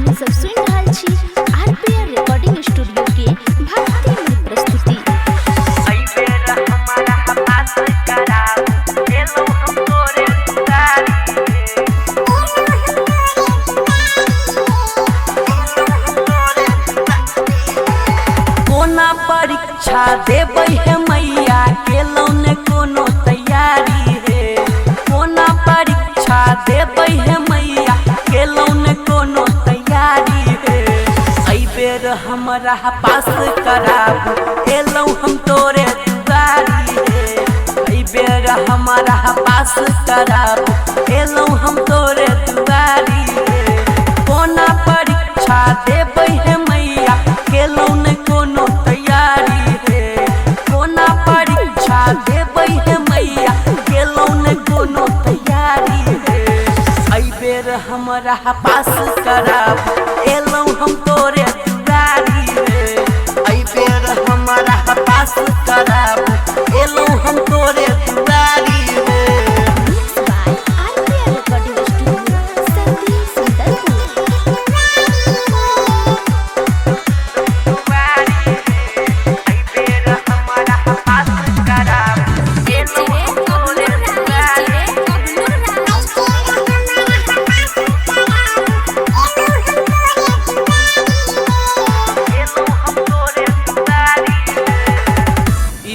अपने सब सुन रहल छी आरपीआर रिकॉर्डिंग स्टूडियो के भक्तिमय प्रस्तुति। कोना परीक्षा देबै है मैया केलौ ने कोनो तैयारी है। कोना परीक्षा देबै है मैया केलौ ने कोनो तैयारी है। एहि बेर हमरा पास कराब एलौ हम तोरे दुआरी है। एहि बेर हमरा पास कराब एलौ हम तोरे दुआरी है। कोना परीक्षा देबै है मैया केलौ ने कोनो तैयारी है। कोना परीक्षा देबै है मैया केलौ ने कोनो तैयारी है। एहि बेर हमरा पास कराब एलौ हम तोरे दुआरी है। एहि बेर हमरा पास कराब एलौ हम तोरे दुआरी है। बाय आरपीआर रिकॉर्डिंग स्टूडियो संधि सुंदरपुर।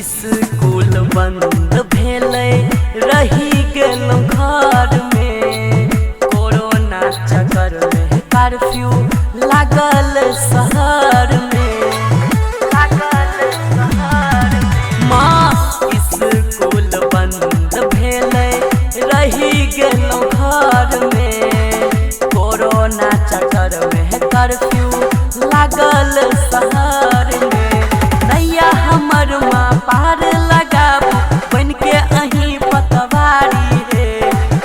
स्कूल बंद भेलै रही गेलौ घर में। कोरोना चक्कर में कर्फ्यू लागल शहर में। माँ स्कूल बंद भेलै रही गेलौ घर में। कोरोना चक्कर में कर्फ्यू लागल शहर में। नैया हमर माँ पार लगाबू बन के अहीं पतवारी है।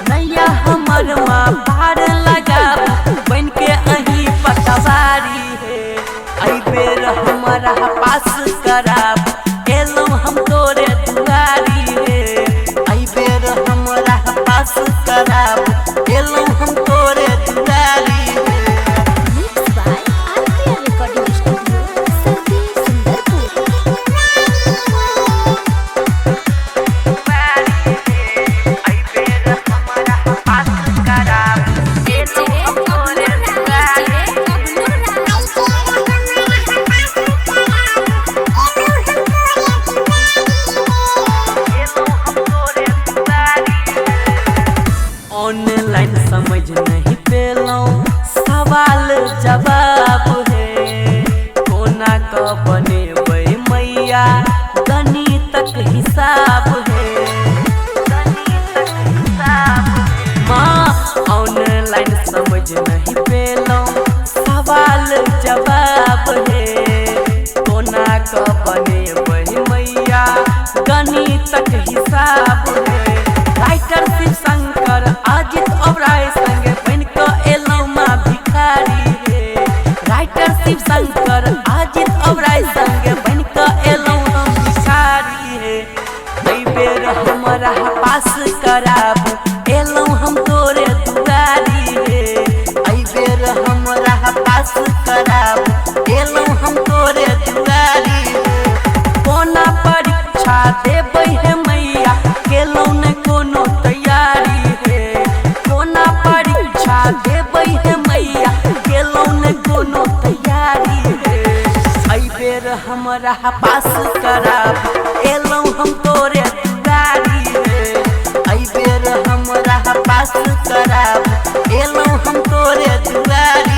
नैया हमर माँ पार लगाबू बन के अहीं पतवारी है। एहि बेर हमरा पास कराब एलौ हम तोरे दुआरी है। एहि बेर हमरा पास कराब एलौ हम तोरे दुआरी है। बाय आरपीआर रिकॉर्डिंग स्टूडियो संधि सुंदरपुर। ऑनलाइन समझ नहीं पेलौ सवाल जवाब है। कोना क बनेबै मैया गणितक हिसाब है। माँ ऑनलाइन समझ नहीं पेलौ सवाल जवाब है। कोना क बनेबै मैया गणितक हिसाब है। राइटर शिव शंकर अजित ओबराय संगे बन के एलौ माँ भिखारी है। राइटर शिव शंकर अजित ओबराय संगे बन के एलौ हम भिखारी है। एहि बेर हमरा पास कराब एलौ हम तोरे दुआरी है। एहि बेर हमरा पास कराब एलौ हम तोरे दुआरी है। कोना परीक्षा देबै है मैया केलौ ने कोनो तैयारी है। कोना परीक्षा देबै है मैया केलौ ने कोनो तैयारी है। एहि बेर हमरा पास कराब एलौ हम तोरे दुआरी है। एहि बेर हमरा पास कराब एलौ हम तोरे दुआरी